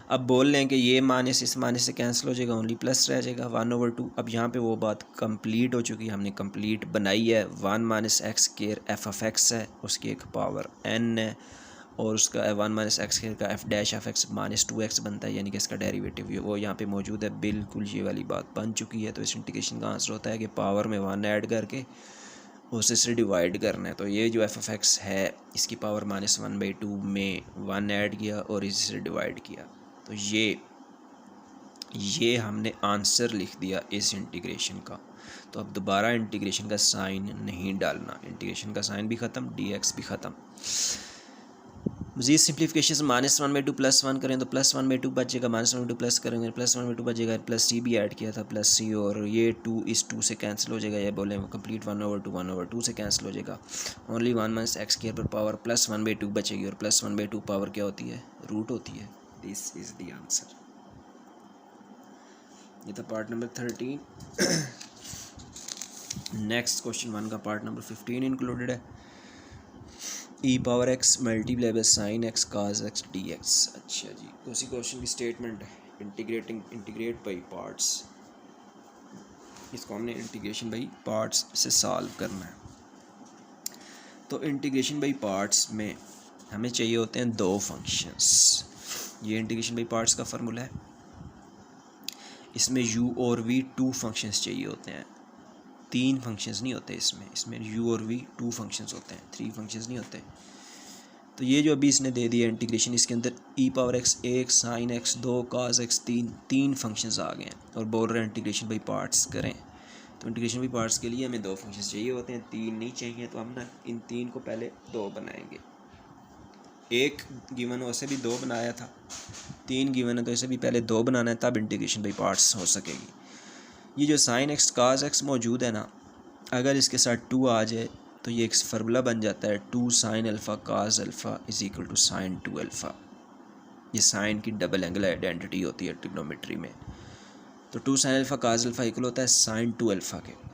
अब बोल लें कि ये माइनस इस माइनस से कैंसिल हो जाएगा, ओनली प्लस रह जाएगा 1/2। अब यहाँ पे वो बात कंप्लीट हो चुकी है, हमने कंप्लीट बनाई है। 1 minus x square F of x है, उसकी एक पावर n है, और उसका 1 माइनस एक्स स्क्वायर का F dash of x -2x बनता है, यानी कि इसका डेरिवेटिव वो यहाँ पे मौजूद है। बिल्कुल ये वाली बात बन चुकी है। तो इस इंटीग्रेशन का आंसर होता है कि पावर में 1 ऐड करके उसे से डिवाइड करना है। तो ये जो एफ ऑफ एक्स है इसकी पावर -1/2 में 1 ऐड किया और इसी से डिवाइड किया। तो ये हमने आंसर लिख दिया इस इंटीग्रेशन का। तो अब दोबारा इंटीग्रेशन का साइन नहीं डालना, इंटीग्रेशन का साइन भी ख़त्म, dx भी ख़त्म। मज़ीद सिंप्लीफिकेशन -1/2 +1 करें तो +1/2 बचेगा, -1/2 प्लस करेंगे +1/2 बचेगा, प्लस सी भी ऐड किया था प्लस सी, और ये 2 इस 2 से कैंसिल हो जाएगा, ये बोले कंप्लीट 1/2 से कैंसिल हो जाएगा। ओनली 1 माइनस एक्स स्क्वायर पर पावर +1/2 बचेगी, और +1/2 पावर क्या होती है, रूट होती है। This is the answer. ये था पार्ट नंबर 13। नेक्स्ट क्वेश्चन 1 का पार्ट नंबर 15 इंक्लूडेड है। E power x multiply by sine x cos x d x. अच्छा जी, उसी क्वेश्चन की स्टेटमेंट है, इंटीग्रेट बाई पार्ट्स। इसको हमने इंटीग्रेशन बाई पार्ट्स से सॉल्व करना है। तो इंटीग्रेशन बाई पार्ट्स में हमें चाहिए होते हैं 2 फंक्शंस। ये इंटीग्रेशन बाई पार्ट्स का फार्मूला है। इसमें u और v 2 फंक्शंस चाहिए होते हैं, 3 फंक्शंस नहीं होते इसमें u और v 2 फंक्शंस होते हैं, 3 फंक्शंस नहीं होते। तो ये जो अभी इसने दे दिया इंटीग्रेशन, इसके अंदर e power x 1 sine x 2 cos x 3 functions आ गए हैं, और बोल रहे हैं इंटीग्रेशन बाई पार्ट्स करें। तो इंटीग्रेशन बाई पार्ट्स के लिए हमें 2 फंक्शंस चाहिए होते हैं, 3 नहीं चाहिए। तो हम ना इन 3 को पहले 2 बनाएंगे। एक गिवन हो, उसे भी 2 बनाया था, 3 गिवन है तो इसे भी पहले 2 बनाना है, तब इंटीग्रेशन बाई पार्ट्स हो सकेगी। ये जो साइन एक्स काज एक्स मौजूद है ना, अगर इसके साथ 2 आ जाए तो ये एक फार्मूला बन जाता है 2 sine alpha cos alpha is equal to sine 2 alpha. ये साइन की डबल एंगल आइडेंटिटी होती है ट्रिग्नोमेट्री में। तो 2 sine alpha cos alpha equal होता है साइन 2 अल्फ़ा के।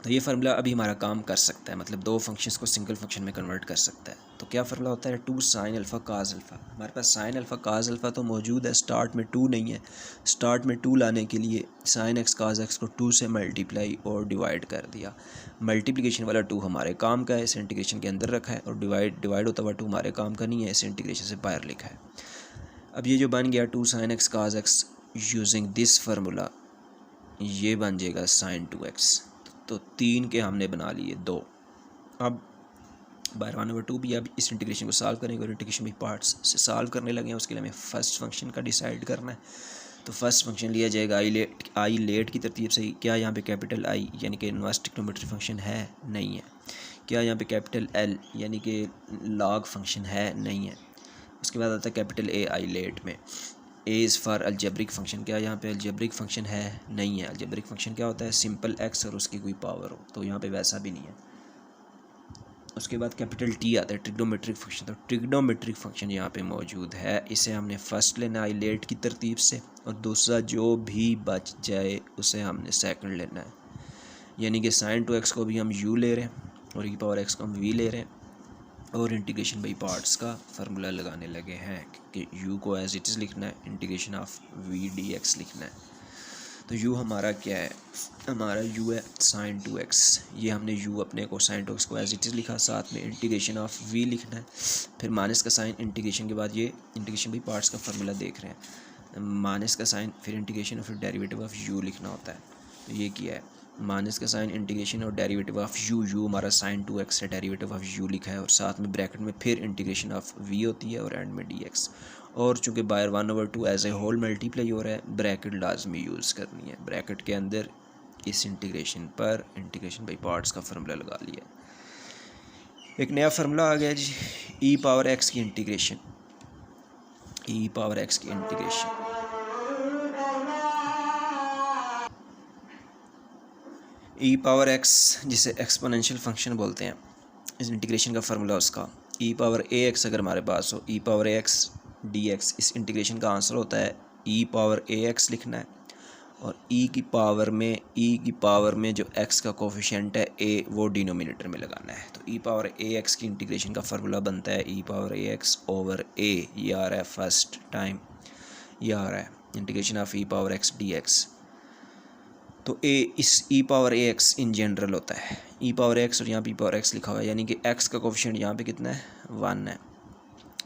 तो ये फार्मूला अभी हमारा काम कर सकता है, मतलब 2 फंक्शंस को सिंगल फंक्शन में कन्वर्ट कर सकता है। तो क्या फार्मूला होता है, 2 साइन अल्फ़ा काज अल्फ़ा। हमारे पास साइन अल्फ़ा काज अल्फ़ा तो मौजूद है, स्टार्ट में 2 नहीं है। स्टार्ट में 2 लाने के लिए साइन एक्स काज एक्स को 2 से मल्टीप्लाई और डिवाइड कर दिया। मल्टीप्लिकेशन वाला 2 हमारे काम का है, इसे इंटीग्रेशन के अंदर रखा है, और डिवाइड होता हुआ 2 हमारे काम का नहीं है, इसे इंटीग्रेशन से बाहर लिखा है। अब ये जो बन गया 2 sign x cos x using this formula, ये बन जाएगा साइन 2x। तो 3 के हमने बना लिए 2। अब बाय 1/2 भी अब इस इंटीग्रेशन को सॉल्व करेंगे, और इंटीग्रेशन भी पार्ट्स से सॉल्व करने लगे हैं। उसके लिए हमें फर्स्ट फंक्शन का डिसाइड करना है। तो फर्स्ट फंक्शन लिया जाएगा आई लेट की तरतीब से। क्या यहाँ पे कैपिटल आई यानी कि इनवर्स ट्रिग्नोमेट्री फंक्शन है, नहीं है। क्या यहाँ पे कैपिटल एल यानी कि लॉग फंक्शन है, नहीं है। उसके बाद आता है कैपिटल ए आई लेट में। A is for algebraic function. क्या यहाँ पे अलजेब्रिक फंक्शन है, नहीं है। अलजेब्रिक फंक्शन क्या होता है, सिंपल एक्स और उसकी कोई पावर हो, तो यहाँ पे वैसा भी नहीं है। उसके बाद कैपिटल टी आता है ट्रिग्नोमेट्रिक फंक्शन। तो ट्रिग्नोमेट्रिक फंक्शन यहाँ पे मौजूद है, इसे हमने फर्स्ट लेना है लेट की तरतीब से, और दूसरा जो भी बच जाए उसे हमने सेकंड लेना है। यानी कि साइन 2x को भी हम u ले रहे हैं, और ई पावर x को हम v ले रहे हैं, और इंटीग्रेशन बाई पार्ट्स का फार्मूला लगाने लगे हैं कि u को एज इट इज़ लिखना है, इंटीग्रेशन ऑफ v dx लिखना है। तो u हमारा क्या है, हमारा u है साइन 2x। ये हमने u अपने को साइन 2x को एज इट इज़ लिखा, साथ में इंटीग्रेशन ऑफ v लिखना है, फिर माइनस का साइन इंटीग्रेशन के बाद ये इंटीग्रेशन बाई पार्ट्स का फार्मूला देख रहे हैं, माइनस का साइन फिर इंटीग्रेशन और फिर डेरिवेटिव ऑफ u लिखना होता है। तो ये किया है, माइनस का साइन इंटीग्रेशन और डेरिवेटिव ऑफ u हमारा साइन 2x है, डेरिवेटिव ऑफ u लिखा है, और साथ में ब्रैकेट में फिर इंटीग्रेशन ऑफ v होती है, और एंड में dx। और चूँकि by 1/2 as a whole multiply हो रहा है, ब्रैकेट लाजमी यूज़ करनी है। ब्रैकेट के अंदर इस इंटीग्रेशन पर इंटीग्रेशन बाई पार्ट्स का फार्मूला लगा लिया। एक नया फार्मूला आ गया जी, ई पावर एक्स की इंटीग्रेशन। ई पावर एक्स की इंटीग्रेशन, ई पावर एक्स जिसे एक्सपोनेंशियल फंक्शन बोलते हैं, इस इंटीग्रेशन का फार्मूला उसका ई पावर ए एक्स अगर हमारे पास हो, ई power a x d x, इस इंटीग्रेशन का आंसर होता है ई पावर ए एक्स लिखना है, और ई की पावर में जो एक्स का कोफिशिएंट है ए, वो डिनोमिनेटर में लगाना है। तो ई पावर ए एक्स की इंटीग्रेशन का फार्मूला बनता है e power a x over ए, ये आ रहा है फर्स्ट टाइम। ये आ रहा है integration of e power x d x. तो ए इस e power a x in general होता है ई पावर एक्स और यहाँ पे ई पावर एक्स लिखा हुआ है, यानी कि एक्स का कोफिशिएंट यहाँ पे कितना है 1 है।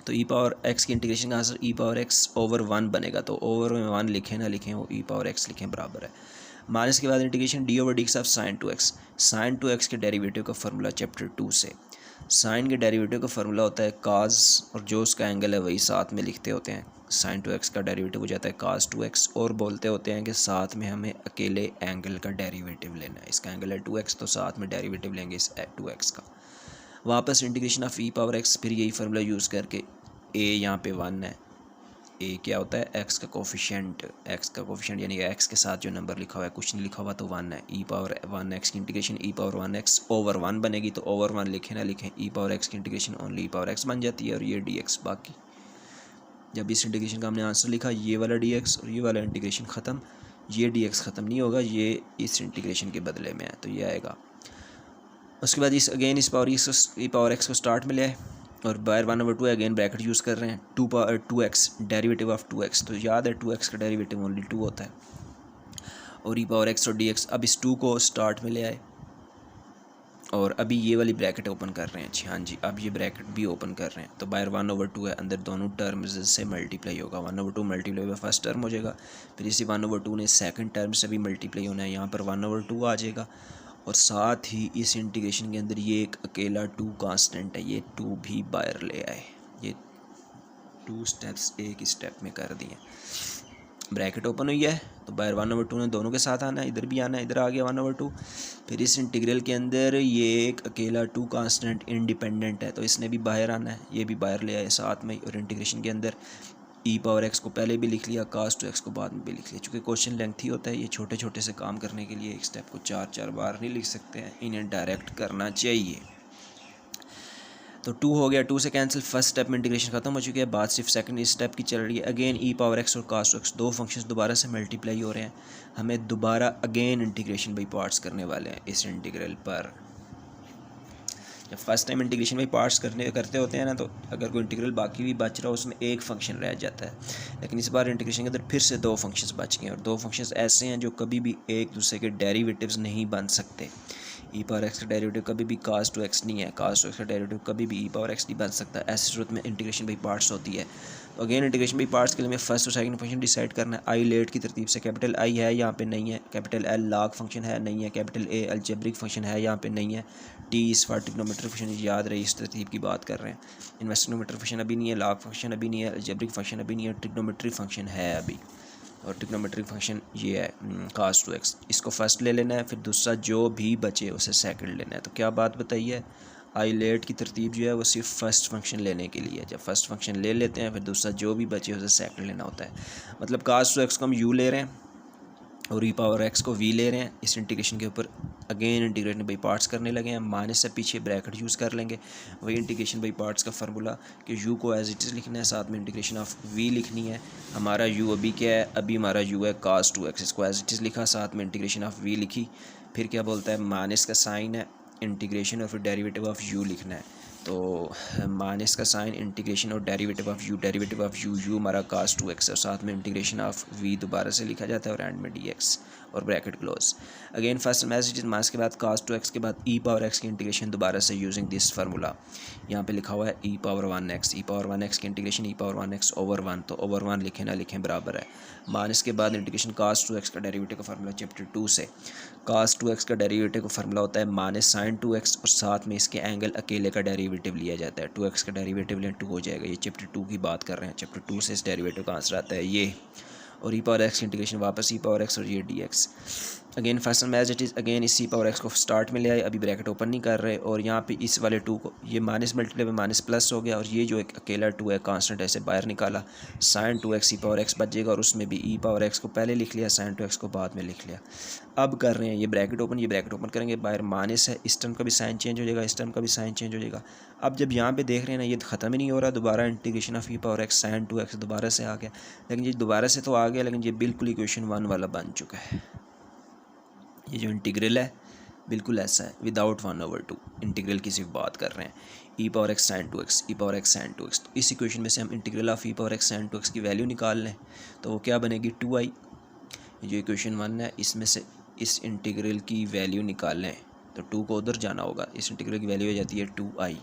तो ई पावर एक्स की इंटीग्रेशन का आंसर ई पावर एक्स ओवर 1 बनेगा। तो ओवर में 1 लिखें ना लिखें, वो ई पावर एक्स लिखें बराबर है। माइनस के बाद integration d over d x of sine 2x। Sine 2x के डेरिवेटिव का फार्मूला चैप्टर 2 से। साइन के डेरिवेटिव का फार्मूला होता है काज, और जो उसका एंगल है वही साथ में लिखते होते हैं। साइन 2x का डेरिवेटिव हो जाता है काज 2x, और बोलते होते हैं कि साथ में हमें अकेले एंगल का डेरिवेटिव लेना है। इसका एंगल है 2x, तो साथ में डेरिवेटिव लेंगे इस 2x का। वापस integration of e power x, फिर यही फार्मूला यूज़ करके ए यहाँ पे 1 है। ए क्या होता है एक्स का कोफिशिएंट, यानी एक्स के साथ जो नंबर लिखा हुआ है, कुछ नहीं लिखा हुआ तो 1 है। ई पावर 1 एक्स की इंटीग्रेशन ई पावर 1 एक्स ओवर 1 बनेगी, तो ओवर 1 लिखें ना लिखें, ई पावर एक्स की integration only E power x बन जाती है, और ये डी एक्स बाकी। जब इस इंटीग्रेशन का हमने आंसर लिखा, ये वाला डी एक्स और ये वाला इंटीग्रेशन ख़त्म, ये डी एक्स ख़त्म नहीं होगा, ये इस इंटीग्रेशन के बदले में है, तो ये आएगा। उसके बाद इस अगेन इस पावर ई पावर एक्स को स्टार्ट में ले आए, और बायर 1/2 अगेन ब्रैकेट यूज़ कर रहे हैं। 2x डेरिवेटिव ऑफ 2x, तो याद है 2x का डेरिवेटिव ओनली 2 होता है, और ई पावर एक्स और dx। अब इस 2 को स्टार्ट में ले आए, और अभी ये वाली ब्रैकेट ओपन कर रहे हैं। अच्छा हाँ जी, अब ये ब्रैकेट भी ओपन कर रहे हैं, तो बायर 1/2 है, अंदर दोनों टर्म्स से मल्टीप्लाई होगा। 1/2 मल्टीप्लाई बाय फर्स्ट टर्म हो जाएगा, फिर इसी 1/2 ने सेकंड टर्म से भी मल्टीप्लाई होना है, यहाँ पर 1/2 आ जाएगा। और साथ ही इस इंटीग्रेशन के अंदर ये एक अकेला 2 कांस्टेंट है, ये 2 भी बाहर ले आए। ये 2 स्टेप्स एक ही स्टेप में कर दिए। ब्रैकेट ओपन हुई है, तो बाहर 1/2 ने दोनों के साथ आना है, इधर भी आना है, इधर आ गया 1/2। फिर इस इंटीग्रल के अंदर ये एक अकेला 2 कांस्टेंट इंडिपेंडेंट है, तो इसने भी बाहर आना है, ये भी बाहर ले आए साथ में। और इंटीग्रेशन के अंदर ई पावर एक्स को पहले भी लिख लिया, कास 2x को बाद में भी लिख लिया। चूँकि क्वेश्चन लेंथी होता है, ये छोटे छोटे से काम करने के लिए एक स्टेप को 4 बार नहीं लिख सकते हैं, इन्हें डायरेक्ट करना चाहिए। तो 2 हो गया, 2 से कैंसिल, फर्स्ट स्टेप में इंटीग्रेशन खत्म हो चुकी है, बात सिर्फ सेकंड स्टेप की चल रही है। अगेन ई पावर एक्स और कास 2x दो फंक्शंस दोबारा से मल्टीप्लाई हो रहे हैं, हमें दोबारा अगेन इंटीग्रेशन बाई पार्ट्स करने वाले हैं इस इंटीग्रल पर। जब first time integration by parts करते होते हैं ना, तो अगर कोई इंटीग्रल बाकी भी बच रहा हो उसमें एक फंक्शन रह जाता है, लेकिन इस बार इंटीग्रेशन के अंदर फिर से 2 फंक्शंस बच गए, और 2 फंक्शंस ऐसे हैं जो कभी भी एक दूसरे के डेरिवेटिव्स नहीं बन सकते। ई पावर एक्स का डेरिवेटिव कभी भी कास 2x नहीं है, कास 2x का डेरिवेटिव कभी भी ई पावर एक्स नहीं बन सकता। ऐसी सूरत में इंटीग्रेशन बाई पार्ट्स होती है। तो अगेन इंटीग्रेशन बाई पार्ट्स के लिए हमें फर्स्ट और सेकंड फंक्शन डिसाइड करना है। आई लेट की तरतीब से, कैपिटल आई है यहाँ पे नहीं है, कैपिटल एल लॉग फंक्शन है नहीं है, कैपिटल ए अलजेब्रिक फंक्शन है यहाँ पे नहीं है, टी इस फॉर ट्रिग्नोमेट्रिक फंक्शन, याद रही इस तरतीब की बात कर रहे हैं। इन्वेस्टिग्नोमेट्रिक फंक्शन अभी नहीं है, लॉग फंक्शन अभी नहीं है, अलजेब्रिक फंक्शन अभी नहीं है, ट्रिग्नोमेट्रिक फंक्शन है अभी, और ट्रिग्नोमेट्रिक फंक्शन ये है कास 2x। इसको फर्स्ट ले लेना है, फिर दूसरा जो भी बचे उसे सेकंड लेना है। तो क्या बात बताइए, आई लेट की तरतीब जो है वो सिर्फ फर्स्ट फंक्शन लेने के लिए है। जब फर्स्ट फंक्शन ले लेते हैं, फिर दूसरा जो भी बचे उसे सेकंड लेना होता है। मतलब कास 2x को हम यू ले रहे हैं और ई पावर एक्स को वी ले रहे हैं। इस इंटीग्रेशन के ऊपर अगेन इंटीग्रेशन बाई पार्ट्स करने लगे हैं, माइनस से पीछे ब्रैकेट यूज़ कर लेंगे। वही इंटीग्रेशन बाई पार्ट्स का फार्मूला कि यू को एज इट इज़ लिखना है, साथ में इंटीग्रेशन ऑफ वी लिखनी है। हमारा यू अभी क्या है, अभी हमारा यू है कास 2x, इसको एज इट इज़ लिखा, साथ में इंटीग्रेशन ऑफ वी लिखी। फिर क्या बोलता है, माइनस का साइन है, इंटीग्रेशन और फिर डेरिवेटिव ऑफ यू लिखना है। तो माइनस का साइन, इंटीग्रेशन और डेरिवेटिव ऑफ यू यू हमारा कास 2x, और साथ में इंटीग्रेशन ऑफ वी दोबारा से लिखा जाता है, और एंड में dx और bracket close. Again first message minus के बाद कास 2x के बाद ई पावर एक्स की इंटीग्रेशन दोबारा से यूजिंग दिस फार्मूला। यहाँ पे लिखा हुआ है ई पावर 1x, ई पावर 1x की इंटीग्रेशन ई पावर 1x ओवर 1, तो ओवर 1 लिखें ना लिखें बराबर है। माइनस के बाद इंटीग्रेशन कास 2x का डेरिवेटिव का फार्मूला चैप्टर 2 से। कास 2x का डेरिवेटिव का फार्मूला होता है माइनस साइन 2x, और साथ में इसके एंगल अकेले का डेरिवेटिव लिया जाता है। 2x का डेरिवेटिव लें 2 हो जाएगा। ये चैप्टर 2 की बात कर रहे हैं, चैप्टर 2 से इस डेरिवेटिव का आंसर आता है ये। और ई पावर एक्स की इंटीग्रेशन वापस ई पावर एक्स और ये dx। Again first as it is, again इस ई पावर एक्स को स्टार्ट में ले आए, अभी ब्रैकेट ओपन नहीं कर रहे, और यहाँ पे इस वाले 2 को ये माइनस मल्टीप्लाई में माइनस प्लस हो गया, और ये जो एक अकेला 2 है कांस्टेंट ऐसे बाहर निकाला, sign 2x e power x बचेगा, और उसमें भी ई पावर एक्स को पहले लिख लिया, साइन 2x को बाद में लिख लिया। अब कर रहे हैं ये ब्रैकेट ओपन करेंगे, बाहर माइनस है, इस टर्म का भी साइन चेंज हो जाएगा, इस टर्म का भी साइन चेंज हो जाएगा। अब जब यहाँ पे देख रहे हैं ना, ये ख़त्म ही नहीं हो रहा, दोबारा integration of e power x sine 2x दोबारा से आ गया, लेकिन ये दोबारा से तो आ गया, लेकिन ये बिल्कुल इक्वेशन 1 वाला बन चुका है। ये जो इंटीग्रल है बिल्कुल ऐसा है, विदाउट 1/2 इंटीग्रल की सिर्फ बात कर रहे हैं। E power x sine 2x, e power x sine 2x, तो इस इक्वेशन में से हम integral of e power x sine 2x की वैल्यू निकाल लें तो वो क्या बनेगी 2i। जो इक्वेशन 1 है इसमें से इस इंटीग्रल की वैल्यू निकाल लें तो 2 को उधर जाना होगा, इस इंटीग्रल की वैल्यू हो जाती है 2i।